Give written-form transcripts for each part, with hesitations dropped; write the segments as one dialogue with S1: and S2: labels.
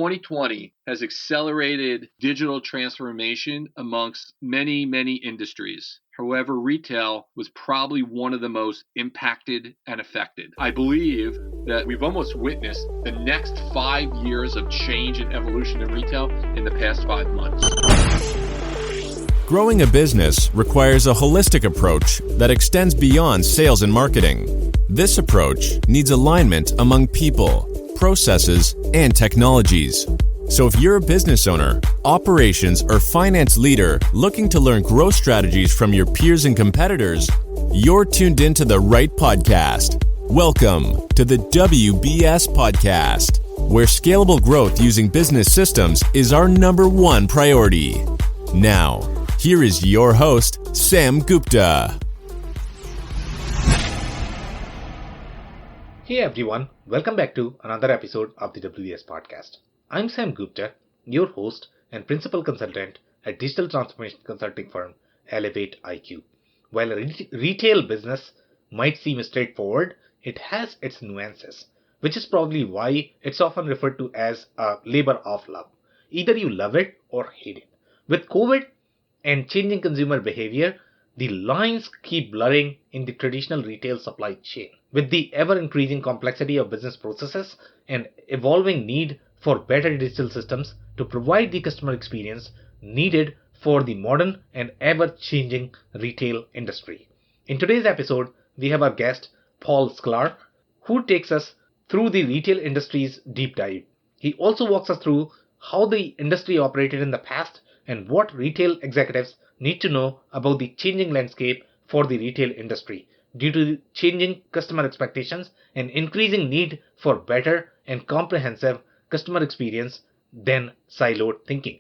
S1: 2020 has accelerated digital transformation amongst many, many industries. However, retail was probably one of the most impacted and affected. I believe that we've almost witnessed the next 5 years of change and evolution in retail in the past 5 months.
S2: Growing a business requires a holistic approach that extends beyond sales and marketing. This approach needs alignment among people, processes, and technologies. So if you're a business owner, operations, or finance leader looking to learn growth strategies from your peers and competitors, you're tuned into the right podcast. Welcome to the WBS Podcast, where scalable growth using business systems is our number one priority. Now, here is your host, Sam Gupta.
S3: Hey everyone, welcome back to another episode of the WBS Podcast. I'm Sam Gupta, your host and principal consultant at digital transformation consulting firm Elevate IQ. While a retail business might seem straightforward, it has its nuances, which is probably why it's often referred to as a labor of love. Either you love it or hate it. With COVID and changing consumer behavior, the lines keep blurring in the traditional retail supply chain. With the ever-increasing complexity of business processes and evolving need for better digital systems to provide the customer experience needed for the modern and ever-changing retail industry. In today's episode, we have our guest, Paul Sklar, who takes us through the retail industry's deep dive. He also walks us through how the industry operated in the past and what retail executives need to know about the changing landscape for the retail industry due to changing customer expectations and increasing need for better and comprehensive customer experience than siloed thinking.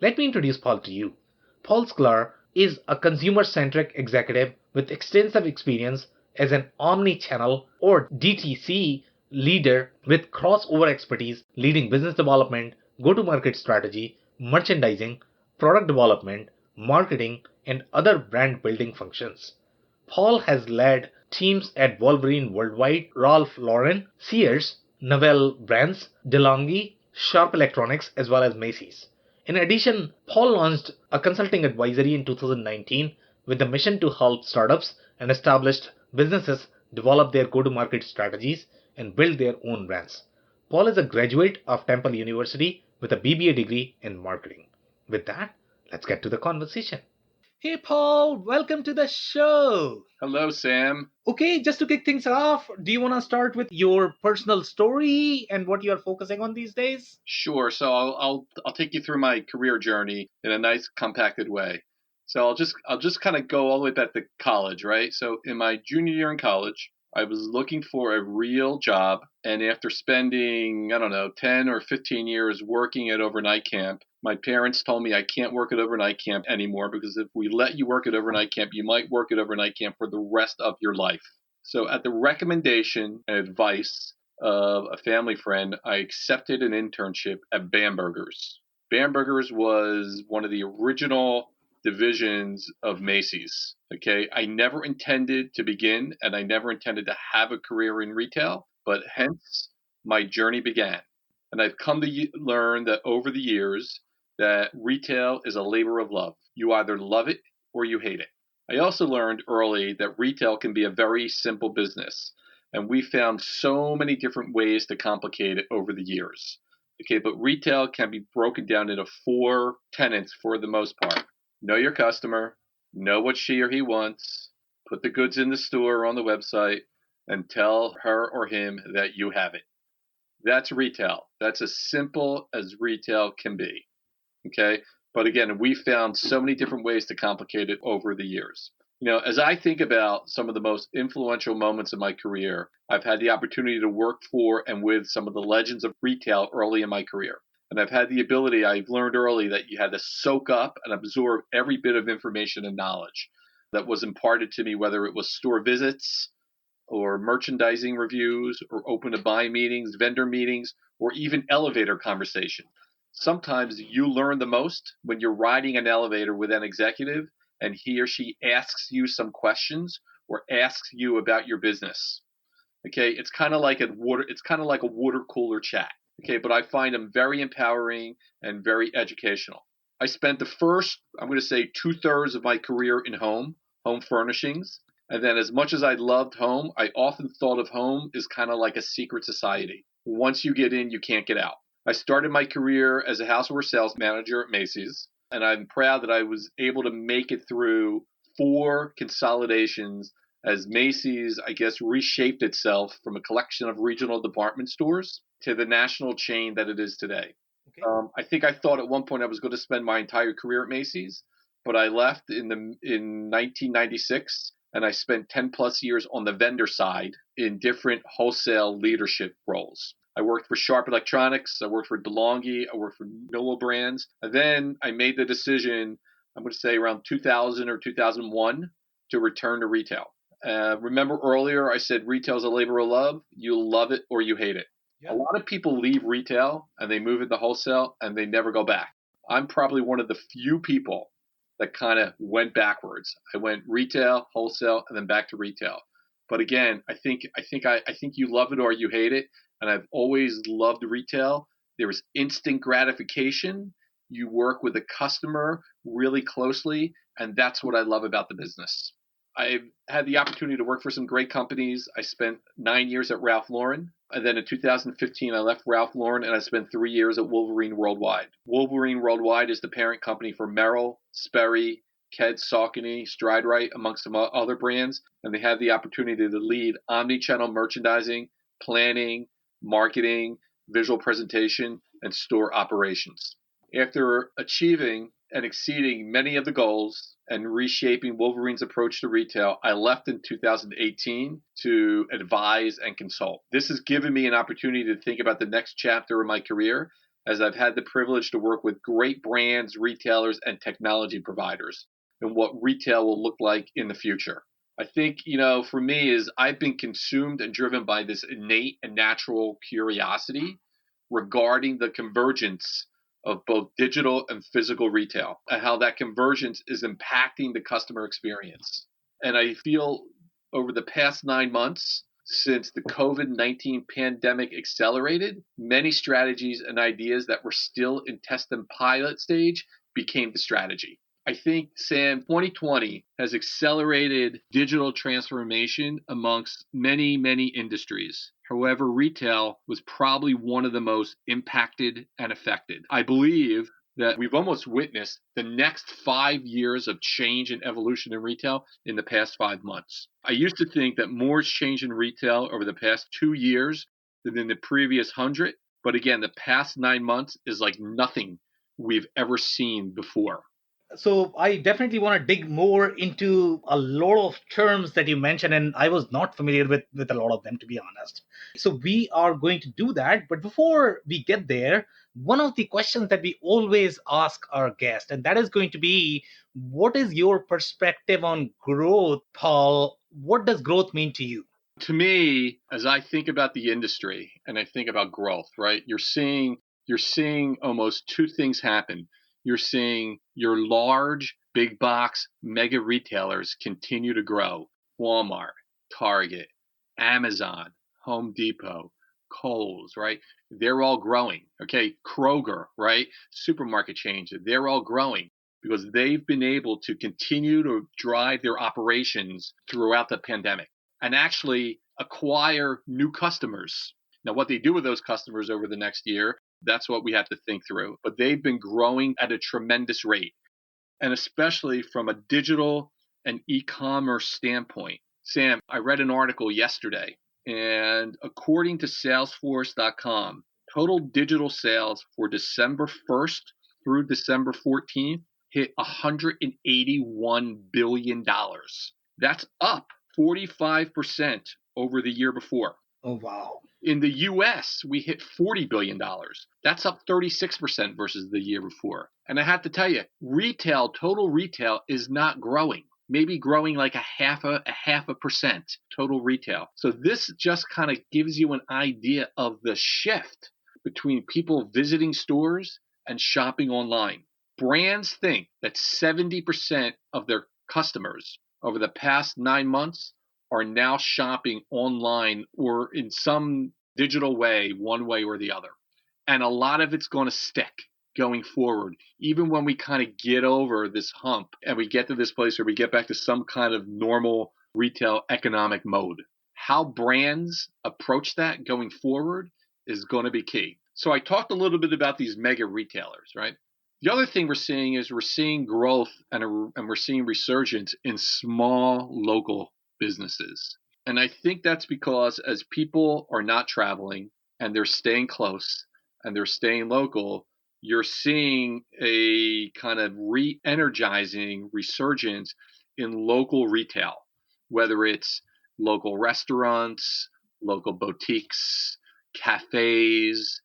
S3: Let me introduce Paul to you. Paul Sklar is a consumer-centric executive with extensive experience as an omni-channel or DTC leader with crossover expertise leading business development, go-to-market strategy, merchandising, product development, marketing, and other brand building functions. Paul has led teams at Wolverine Worldwide, Ralph Lauren, Sears, Novell Brands, DeLonghi, Sharp Electronics, as well as Macy's. In addition, Paul launched a consulting advisory in 2019 with the mission to help startups and established businesses develop their go-to-market strategies and build their own brands. Paul is a graduate of Temple University with a BBA degree in marketing. With that, let's get to the conversation. Hey Paul, welcome to the show.
S1: Hello, Sam.
S3: Okay, just to kick things off, do you want to start with your personal story and what you're focusing on these days?
S1: Sure. So I'll take you through my career journey in a nice compacted way. So I'll just kind of go all the way back to college, right? So in my junior year in college, I was looking for a real job, and after spending, 10 or 15 years working at overnight camp, my parents told me I can't work at overnight camp anymore because if we let you work at overnight camp, you might work at overnight camp for the rest of your life. So at the recommendation and advice of a family friend, I accepted an internship at Bamberger's. Bamberger's was one of the original divisions of Macy's. Okay, I never intended to begin and I never intended to have a career in retail, but hence my journey began. And I've come to learn that over the years that retail is a labor of love. You either love it or you hate it. I also learned early that retail can be a very simple business, and we found so many different ways to complicate it over the years. Okay, but retail can be broken down into 4 tenets for the most part. Know your customer, know what she or he wants, put the goods in the store or on the website, and tell her or him that you have it. That's retail. That's as simple as retail can be. Okay, but again, we found so many different ways to complicate it over the years. As I think about some of the most influential moments of my career, I've had the opportunity to work for and with some of the legends of retail early in my career. And I've learned early that you had to soak up and absorb every bit of information and knowledge that was imparted to me, whether it was store visits or merchandising reviews or open to buy meetings, vendor meetings, or even elevator conversation. Sometimes you learn the most when you're riding an elevator with an executive and he or she asks you some questions or asks you about your business. Okay, it's kind of like a water cooler chat. Okay, but I find them very empowering and very educational. I spent the first, I'm going to say 2/3 of my career in home furnishings. And then as much as I loved home, I often thought of home as kind of like a secret society. Once you get in, you can't get out. I started my career as a houseware sales manager at Macy's, and I'm proud that I was able to make it through 4 consolidations as Macy's, I guess, reshaped itself from a collection of regional department stores to the national chain that it is today.
S3: Okay.
S1: I think I thought at one point I was going to spend my entire career at Macy's, but I left in 1996, and I spent 10 plus years on the vendor side in different wholesale leadership roles. I worked for Sharp Electronics, I worked for DeLonghi, I worked for Noah Brands, and then I made the decision, I'm going to say around 2000 or 2001, to return to retail. Remember earlier I said retail is a labor of love. You love it or you hate it. Yeah. A lot of people leave retail and they move into wholesale and they never go back. I'm probably one of the few people that kind of went backwards. I went retail, wholesale, and then back to retail. But again, I think you love it or you hate it. And I've always loved retail. There is instant gratification. You work with the customer really closely, and that's what I love about the business. I've had the opportunity to work for some great companies. I spent 9 years at Ralph Lauren. And then in 2015, I left Ralph Lauren and I spent 3 years at Wolverine Worldwide. Wolverine Worldwide is the parent company for Merrell, Sperry, Keds, Saucony, Stride-Rite, amongst some other brands. And they had the opportunity to lead omni-channel merchandising, planning, marketing, visual presentation, and store operations. After achieving and exceeding many of the goals and reshaping Wolverine's approach to retail, I left in 2018 to advise and consult. This has given me an opportunity to think about the next chapter of my career, as I've had the privilege to work with great brands, retailers, and technology providers, and what retail will look like in the future. I think, for me is I've been consumed and driven by this innate and natural curiosity regarding the convergence of both digital and physical retail and how that convergence is impacting the customer experience. And I feel over the past 9 months, since the COVID-19 pandemic accelerated, many strategies and ideas that were still in test and pilot stage became the strategy. I think, Sam, 2020 has accelerated digital transformation amongst many, many industries. However, retail was probably one of the most impacted and affected. I believe that we've almost witnessed the next 5 years of change and evolution in retail in the past 5 months. I used to think that more has changed in retail over the past 2 years than in the previous 100. But again, the past 9 months is like nothing we've ever seen before.
S3: So I definitely want to dig more into a lot of terms that you mentioned, and I was not familiar with a lot of them, to be honest. So we are going to do that. But before we get there, one of the questions that we always ask our guest, and that is going to be, what is your perspective on growth, Paul? What does growth mean to you?
S1: To me, as I think about the industry and I think about growth, right, you're seeing almost two things happen. You're seeing your large, big box, mega retailers continue to grow. Walmart, Target, Amazon, Home Depot, Kohl's, right? They're all growing. Okay, Kroger, right? Supermarket chains, they're all growing because they've been able to continue to drive their operations throughout the pandemic and actually acquire new customers. Now, what they do with those customers over the next year, that's what we have to think through. But they've been growing at a tremendous rate, and especially from a digital and e-commerce standpoint. Sam, I read an article yesterday, and according to Salesforce.com, total digital sales for December 1st through December 14th hit $181 billion. That's up 45% over the year before.
S3: Oh, wow.
S1: In the U.S., we hit $40 billion. That's up 36% versus the year before. And I have to tell you, total retail is not growing, maybe growing like a half a percent total retail. So this just kind of gives you an idea of the shift between people visiting stores and shopping online. Brands think that 70% of their customers over the past 9 months are now shopping online or in some digital way, one way or the other. And a lot of it's going to stick going forward, even when we kind of get over this hump and we get to this place where we get back to some kind of normal retail economic mode. How brands approach that going forward is going to be key. So I talked a little bit about these mega retailers, right? The other thing we're seeing is we're seeing growth and we're seeing resurgence in small local businesses. And I think that's because as people are not traveling and they're staying close and they're staying local, you're seeing a kind of re-energizing resurgence in local retail, whether it's local restaurants, local boutiques, cafes,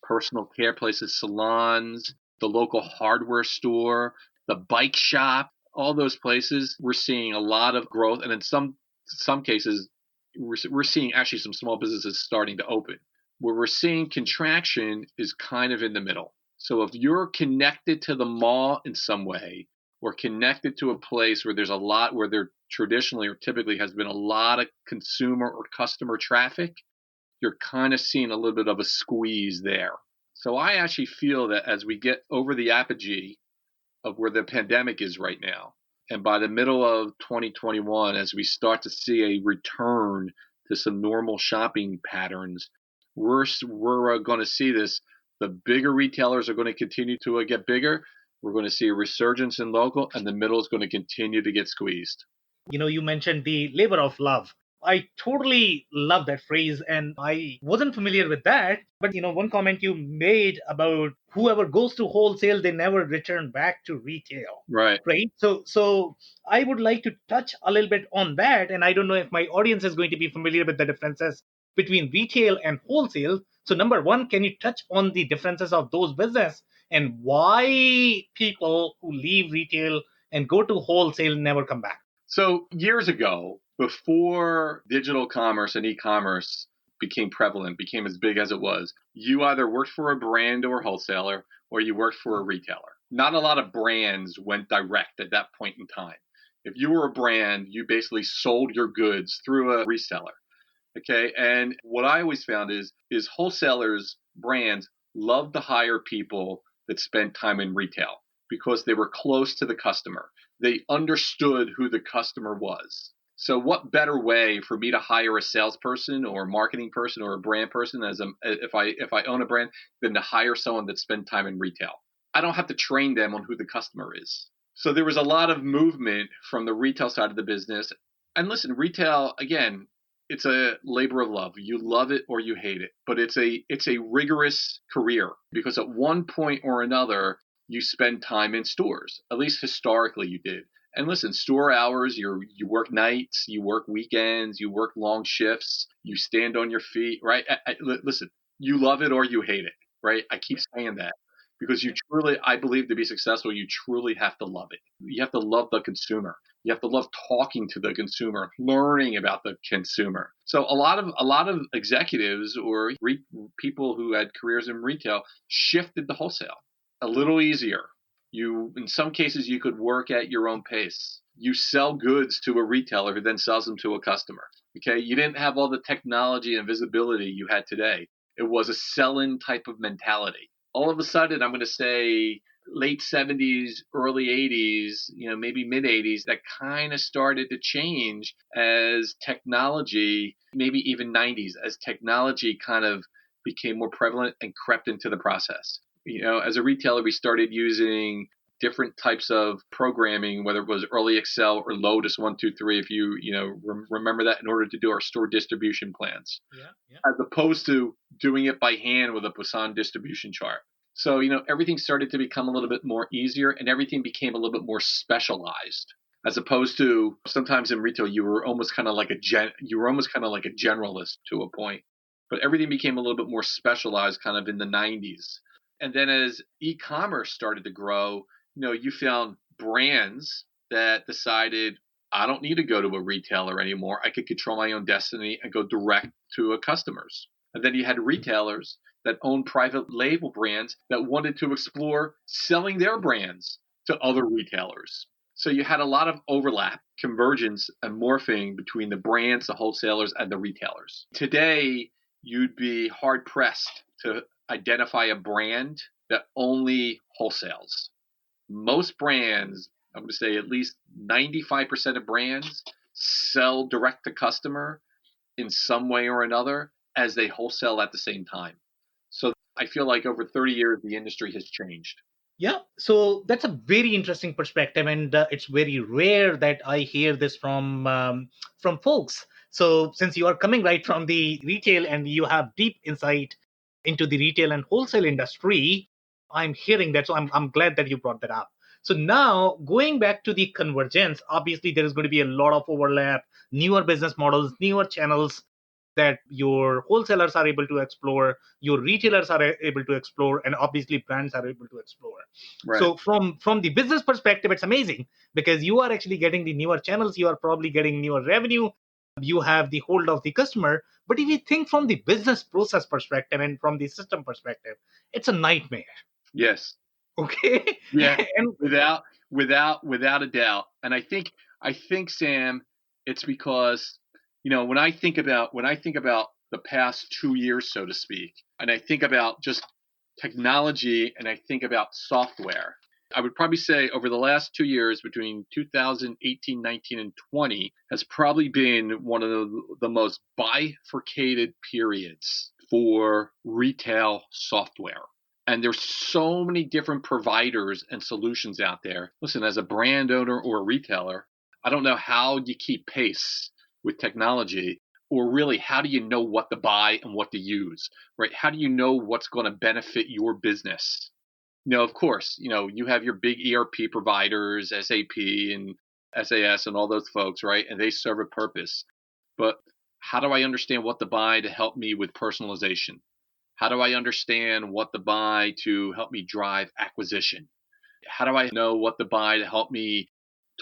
S1: personal care places, salons, the local hardware store, the bike shop, all those places. We're seeing a lot of growth. And in some cases, we're seeing actually some small businesses starting to open. Where we're seeing contraction is kind of in the middle. So if you're connected to the mall in some way, or connected to a place where there's a lot, where there traditionally or typically has been a lot of consumer or customer traffic, you're kind of seeing a little bit of a squeeze there. So I actually feel that as we get over the apogee of where the pandemic is right now, and by the middle of 2021, as we start to see a return to some normal shopping patterns, we're going to see this. The bigger retailers are going to continue to get bigger. We're going to see a resurgence in local, and the middle is going to continue to get squeezed.
S3: You mentioned the labor of love. I totally love that phrase, and I wasn't familiar with that. But, one comment you made about whoever goes to wholesale, they never return back to retail.
S1: Right.
S3: Right. So I would like to touch a little bit on that. And I don't know if my audience is going to be familiar with the differences between retail and wholesale. So number one, can you touch on the differences of those business and why people who leave retail and go to wholesale never come back?
S1: So years ago, before digital commerce and e-commerce became prevalent, became as big as it was, you either worked for a brand or a wholesaler, or you worked for a retailer. Not a lot of brands went direct at that point in time. If you were a brand, you basically sold your goods through a reseller. Okay. And what I always found is wholesalers, brands love to hire people that spent time in retail because they were close to the customer. They understood who the customer was. So what better way for me to hire a salesperson or a marketing person or a brand person if I own a brand than to hire someone that spent time in retail? I don't have to train them on who the customer is. So there was a lot of movement from the retail side of the business. And listen, retail, again, it's a labor of love. You love it or you hate it, but it's a rigorous career because at one point or another, you spend time in stores. At least historically you did. And listen, store hours, you work nights, you work weekends, you work long shifts, you stand on your feet, right? Listen, you love it or you hate it, right? I keep saying that because I believe to be successful, you truly have to love it. You have to love the consumer. You have to love talking to the consumer, learning about the consumer. So a lot of executives or people who had careers in retail shifted to wholesale. A little easier. In some cases, you could work at your own pace. You sell goods to a retailer who then sells them to a customer. Okay, you didn't have all the technology and visibility you had today. It was a sell-in type of mentality. All of a sudden, I'm going to say late 70s, early 80s, maybe mid 80s, that kind of started to change as technology, maybe even 90s, as technology kind of became more prevalent and crept into the process. As a retailer, we started using different types of programming, whether it was early Excel or Lotus 123, if you remember that, in order to do our store distribution plans, as opposed to doing it by hand with a Poisson distribution chart. So, everything started to become a little bit more easier and everything became a little bit more specialized, as opposed to sometimes in retail, you were almost kind of like a generalist to a point, but everything became a little bit more specialized kind of in the 90s. And then as e-commerce started to grow, you found brands that decided, I don't need to go to a retailer anymore. I could control my own destiny and go direct to customers. And then you had retailers that owned private label brands that wanted to explore selling their brands to other retailers. So you had a lot of overlap, convergence, and morphing between the brands, the wholesalers, and the retailers. Today, you'd be hard-pressed to identify a brand that only wholesales. Most brands, I'm going to say at least 95% of brands sell direct to customer in some way or another as they wholesale at the same time. So I feel like over 30 years, the industry has changed.
S3: Yeah, so that's a very interesting perspective, and it's very rare that I hear this from folks. So, since you are coming right from the retail and you have deep insight into the retail and wholesale industry, I'm hearing that. So, I'm glad that you brought that up. So now going back to the convergence, obviously there is going to be a lot of overlap, newer business models, newer channels that your wholesalers are able to explore, your retailers are able to explore, and obviously brands are able to explore.
S1: Right.
S3: So from the business perspective, it's amazing because you are actually getting the newer channels, you are probably getting newer revenue, you have the hold of the customer. But if you think from the business process perspective and from the system perspective, it's a nightmare.
S1: Yes.
S3: Okay.
S1: Yeah.
S3: And
S1: without a doubt. And I think Sam, it's because when I think about the past 2 years, so to speak, and I think about just technology and I think about software, I would probably say over the last 2 years, between 2018, 19, and 20, has probably been one of the most bifurcated periods for retail software. And there's so many different providers and solutions out there. Listen, as a brand owner or a retailer, I don't know how you keep pace with technology, or really how do you know what to buy and what to use, right? How do you know what's going to benefit your business? Of course, you have your big ERP providers, SAP and SAS and all those folks, right? And they serve a purpose. But how do I understand what to buy to help me with personalization? How do I understand what to buy to help me drive acquisition? How do I know what to buy to help me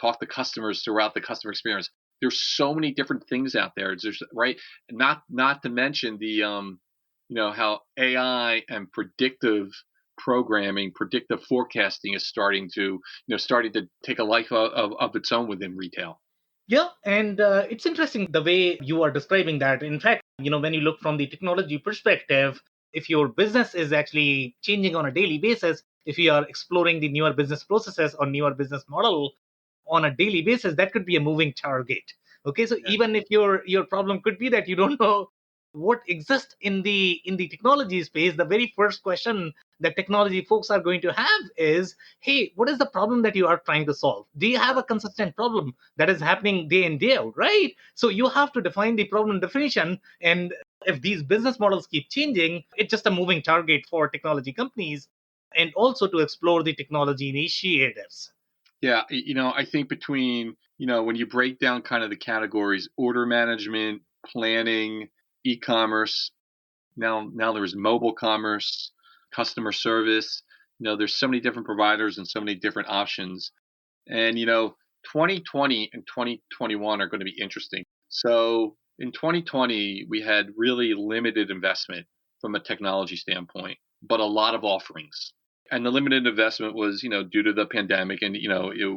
S1: talk to customers throughout the customer experience? There's so many different things out there, right? Not to mention the how AI and predictive programming, predictive forecasting is starting to take a life of its own within retail.
S3: Yeah, and it's interesting the way you are describing that. In fact, when you look from the technology perspective, if your business is actually changing on a daily basis, if you are exploring the newer business processes or newer business model on a daily basis, that could be a moving target. Okay, so
S1: Yeah.
S3: even if your problem could be that you don't know what exists in the technology space, the very first question that technology folks are going to have is, hey, what is the problem that you are trying to solve? Do you have a consistent problem that is happening day in, day out, right? So you have to define the problem definition. And if these business models keep changing, it's just a moving target for technology companies, and also to explore the technology initiatives.
S1: Yeah, I think between, when you break down kind of the categories, order management, planning, e-commerce, now there's mobile commerce, customer service, there's so many different providers and so many different options. And, 2020 and 2021 are going to be interesting. So in 2020, we had really limited investment from a technology standpoint, but a lot of offerings. And the limited investment was, due to the pandemic and,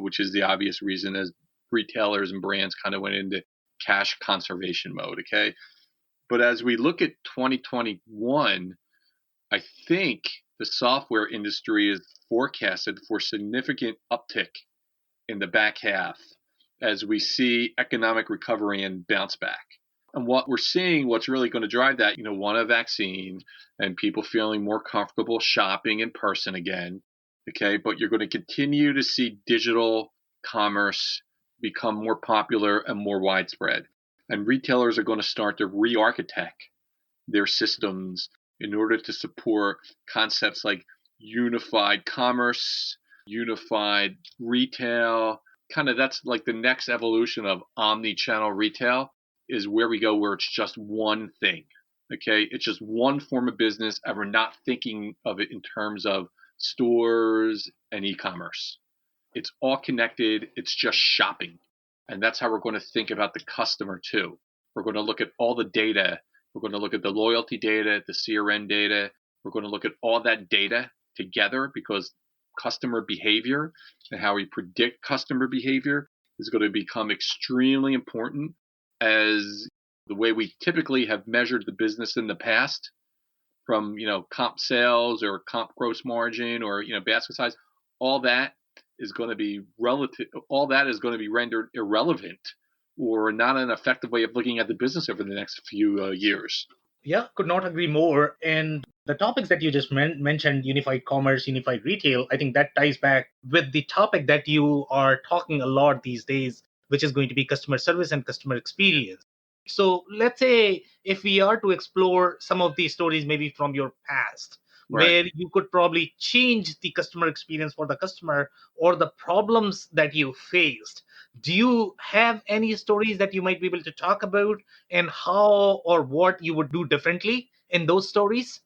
S1: which is the obvious reason as retailers and brands kind of went into cash conservation mode. Okay. But as we look at 2021, I think the software industry is forecasted for significant uptick in the back half as we see economic recovery and bounce back. And what we're seeing, what's really going to drive that, one, a vaccine and people feeling more comfortable shopping in person again. Okay. But you're going to continue to see digital commerce become more popular and more widespread. And retailers are going to start to re-architect their systems in order to support concepts like unified commerce, unified retail. Kind of that's like the next evolution of omni-channel retail is where we go, where it's just one thing. Okay. It's just one form of business, and we're not thinking of it in terms of stores and e-commerce. It's all connected. It's just shopping. And that's how we're going to think about the customer too. We're going to look at all the data. We're going to look at the loyalty data, the CRM data. We're going to look at all that data together, because customer behavior and how we predict customer behavior is going to become extremely important, as the way we typically have measured the business in the past from, comp sales or comp gross margin or, basket size, all that is going to be relative. All that is going to be rendered irrelevant or not an effective way of looking at the business over the next few years.
S3: Yeah, could not agree more. And the topics that you just mentioned, unified commerce, unified retail, I think that ties back with the topic that you are talking a lot these days, which is going to be customer service and customer experience. So let's say if we are to explore some of these stories, maybe from your past,
S1: Right.
S3: where you could probably change the customer experience for the customer or the problems that you faced. Do you have any stories that you might be able to talk about and how or what you would do differently in those stories?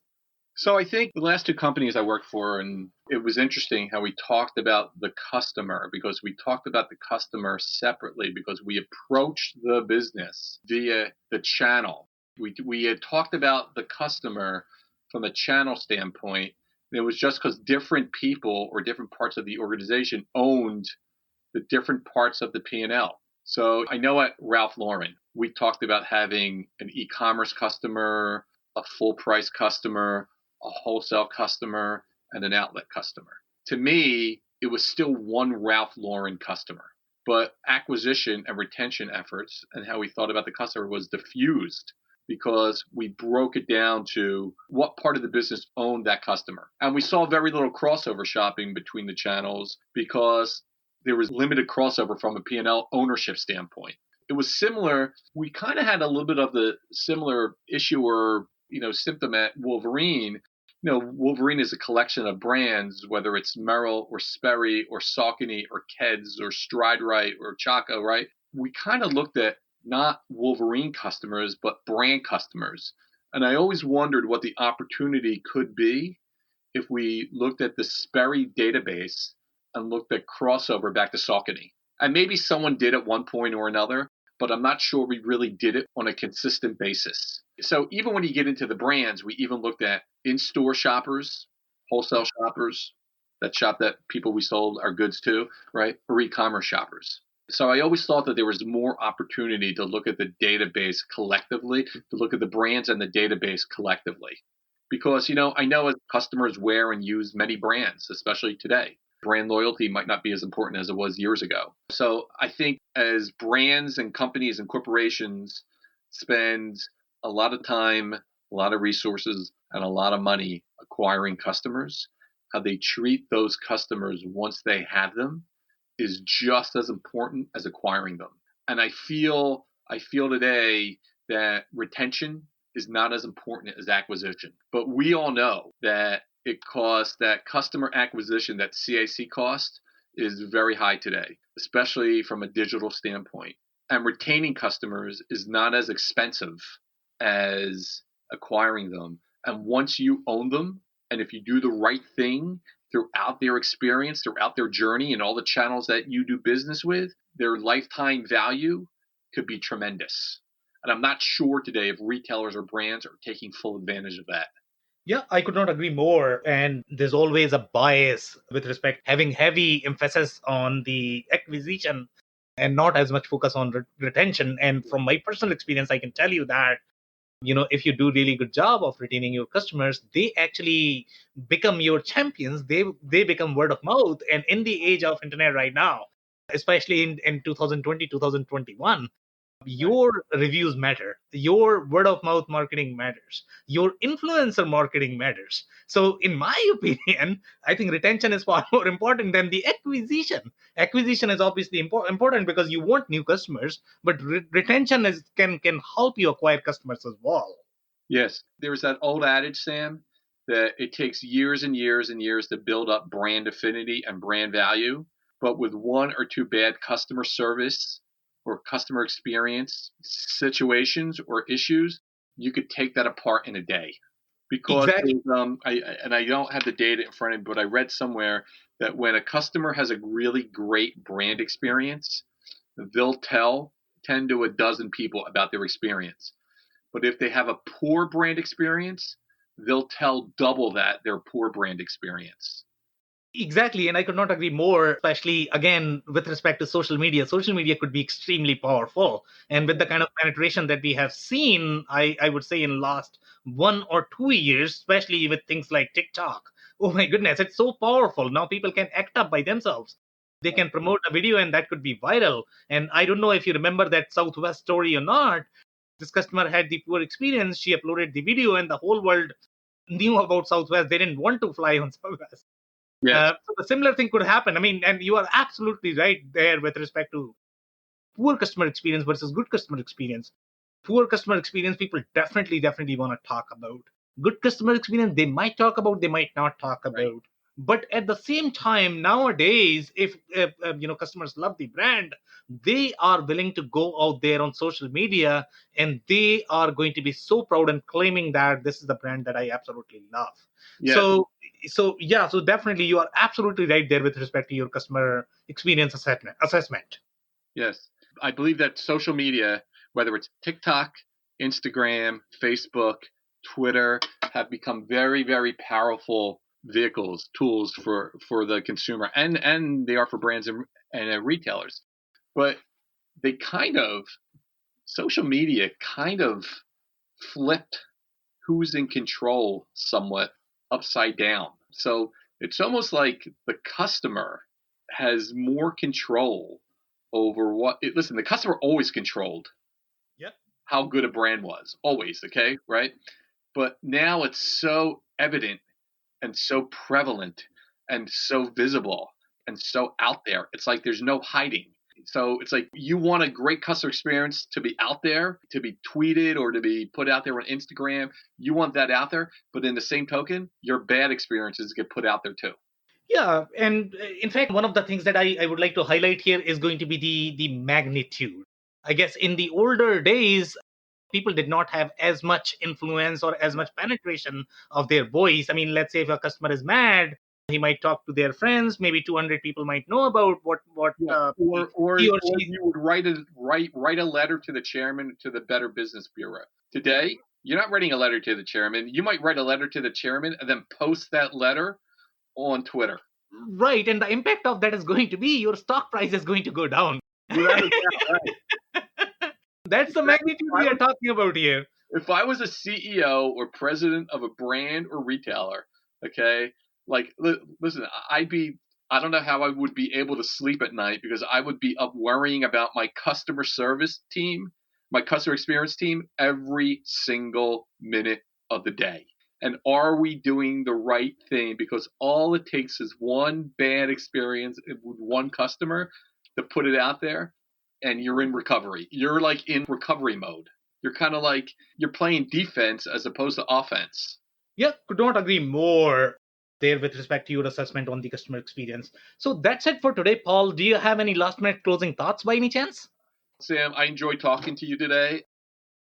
S1: So I think the last two companies I worked for, and it was interesting how we talked about the customer, because we talked about the customer separately because we approached the business via the channel. We had talked about the customer from a channel standpoint. And it was just because different people or different parts of the organization owned the different parts of the P&L. So I know at Ralph Lauren, we talked about having an e-commerce customer, a full price customer, a wholesale customer, and an outlet customer. To me, it was still one Ralph Lauren customer, but acquisition and retention efforts and how we thought about the customer was diffused because we broke it down to what part of the business owned that customer. And we saw very little crossover shopping between the channels because there was limited crossover from a P&L ownership standpoint. It was similar. We kind of had a little bit of the similar issue or, symptom at Wolverine. Wolverine is a collection of brands, whether it's Merrell or Sperry or Saucony or Keds or Stride Right or Chaco, right? We kind of looked at not Wolverine customers, but brand customers. And I always wondered what the opportunity could be if we looked at the Sperry database and looked at crossover back to Saucony. And maybe someone did at one point or another, but I'm not sure we really did it on a consistent basis. So even when you get into the brands, we even looked at in-store shoppers, wholesale shoppers, that shop that people we sold our goods to, right? Or e-commerce shoppers. So I always thought that there was more opportunity to look at the database collectively, to look at the brands and the database collectively. Because, I know as customers wear and use many brands, especially today. Brand loyalty might not be as important as it was years ago. So I think as brands and companies and corporations spend a lot of time, a lot of resources, and a lot of money acquiring customers, how they treat those customers once they have them is just as important as acquiring them. And I feel today that retention is not as important as acquisition. But we all know that that customer acquisition, that CAC cost is very high today, especially from a digital standpoint. And retaining customers is not as expensive as acquiring them. And once you own them, and if you do the right thing throughout their experience, throughout their journey and all the channels that you do business with, their lifetime value could be tremendous. And I'm not sure today if retailers or brands are taking full advantage of that.
S3: Yeah, I could not agree more. And there's always a bias with respect having heavy emphasis on the acquisition and not as much focus on retention. And from my personal experience, I can tell you that, if you do really good job of retaining your customers, they actually become your champions. They become word of mouth. And in the age of internet right now, especially in 2020, 2021, your reviews matter, your word of mouth marketing matters, your influencer marketing matters. So in my opinion, I think retention is far more important than the acquisition is obviously important because you want new customers, but retention can help you acquire customers as well.
S1: Yes, there's that old adage, Sam, that it takes years and years and years to build up brand affinity and brand value, but with one or two bad customer service or customer experience situations or issues, you could take that apart in a day. Because
S3: Exactly.
S1: I don't have the data in front of me, but I read somewhere that when a customer has a really great brand experience, they'll tell 10 to a dozen people about their experience. But if they have a poor brand experience, they'll tell double that their poor brand experience.
S3: Exactly, and I could not agree more, especially again with respect to social media. Social media could be extremely powerful. And with the kind of penetration that we have seen, I would say in last 1 or 2 years, especially with things like TikTok. Oh my goodness, it's so powerful. Now people can act up by themselves. They can promote a video and that could be viral. And I don't know if you remember that Southwest story or not. This customer had the poor experience. She uploaded the video and the whole world knew about Southwest. They didn't want to fly on Southwest.
S1: Yes.
S3: So a similar thing could happen. I mean, and you are absolutely right there with respect to poor customer experience versus good customer experience. Poor customer experience, people definitely want to talk about. Good customer experience, they might talk about, they might not talk about.
S1: Right.
S3: But at the same time, nowadays, if customers love the brand, they are willing to go out there on social media and they are going to be so proud and claiming that this is the brand that I absolutely love.
S1: Yes.
S3: So definitely you are absolutely right there with respect to your customer experience assessment.
S1: Yes. I believe that social media, whether it's TikTok, Instagram, Facebook, Twitter, have become very, very powerful vehicles, tools for the consumer, and they are for brands and retailers. But they social media kind of flipped who's in control somewhat upside down. So it's almost like the customer has more control over listen, the customer always controlled how good a brand was, always, okay, right? But now it's so evident and so prevalent and so visible and so out there. It's like there's no hiding. So it's like you want a great customer experience to be out there, to be tweeted or to be put out there on Instagram. You want that out there, but in the same token, your bad experiences get put out there too.
S3: Yeah, and in fact, one of the things that I would like to highlight here is going to be the magnitude. I guess in the older days, people did not have as much influence or as much penetration of their voice. I mean, let's say if a customer is mad, he might talk to their friends. Maybe 200 people might know about what
S1: or
S3: he or
S1: you
S3: she.
S1: would write a letter to the chairman to the Better Business Bureau. Today, you're not writing a letter to the chairman. You might write a letter to the chairman and then post that letter on Twitter.
S3: Right, and the impact of that is going to be your stock price is going to go down.
S1: Right.
S3: That's the magnitude we are talking about here.
S1: If I was a CEO or president of a brand or retailer, okay, like listen, I don't know how I would be able to sleep at night because I would be up worrying about my customer service team, my customer experience team every single minute of the day. And are we doing the right thing? Because all it takes is one bad experience with one customer to put it out there, and you're in recovery. You're like in recovery mode. You're kind of like you're playing defense as opposed to offense.
S3: Yeah, could not agree more there with respect to your assessment on the customer experience. So that's it for today, Paul. Do you have any last minute closing thoughts by any chance?
S1: Sam, I enjoyed talking to you today.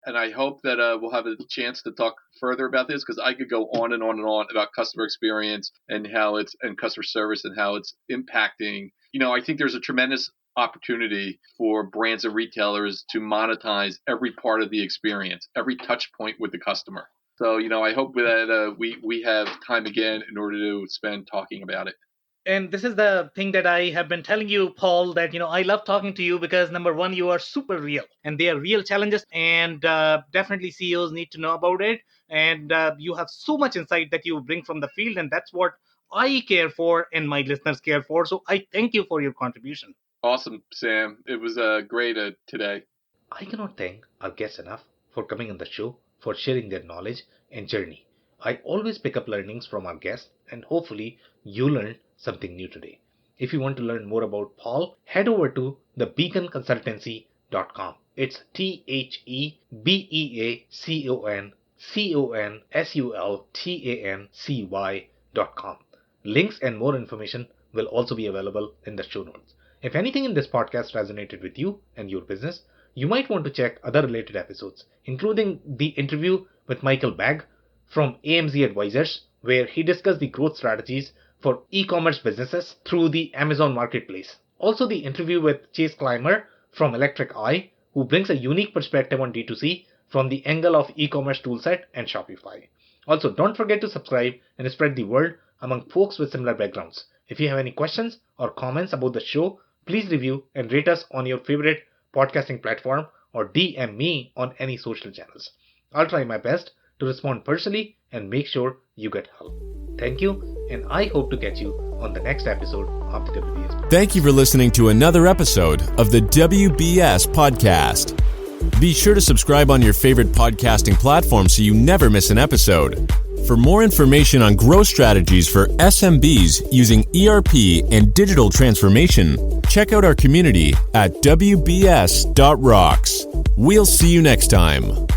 S1: And I hope that we'll have a chance to talk further about this because I could go on and on and on about customer experience and customer service and how it's impacting. I think there's a tremendous opportunity for brands and retailers to monetize every part of the experience, every touch point with the customer. So, I hope that we have time again in order to spend talking about it.
S3: And this is the thing that I have been telling you, Paul, that, I love talking to you because number one, you are super real and they are real challenges and definitely CEOs need to know about it. And you have so much insight that you bring from the field. And that's what I care for and my listeners care for. So I thank you for your contribution.
S1: Awesome, Sam. It was great today.
S3: I cannot thank our guests enough for coming on the show, for sharing their knowledge and journey. I always pick up learnings from our guests and hopefully you learned something new today. If you want to learn more about Paul, head over to thebeaconconsultancy.com. It's TheBeaconConsultancy.com. Links and more information will also be available in the show notes. If anything in this podcast resonated with you and your business, you might want to check other related episodes, including the interview with Michael Bagg from AMZ Advisors, where he discussed the growth strategies for e-commerce businesses through the Amazon Marketplace. Also the interview with Chase Clymer from Electric Eye, who brings a unique perspective on D2C from the angle of e-commerce toolset and Shopify. Also, don't forget to subscribe and spread the word among folks with similar backgrounds. If you have any questions or comments about the show, please review and rate us on your favorite podcasting platform or DM me on any social channels. I'll try my best to respond personally and make sure you get help. Thank you, and I hope to catch you on the next episode of the WBS.
S2: Thank you for listening to another episode of the WBS Podcast. Be sure to subscribe on your favorite podcasting platform so you never miss an episode. For more information on growth strategies for SMBs using ERP and digital transformation, check out our community at WBS.rocks. We'll see you next time.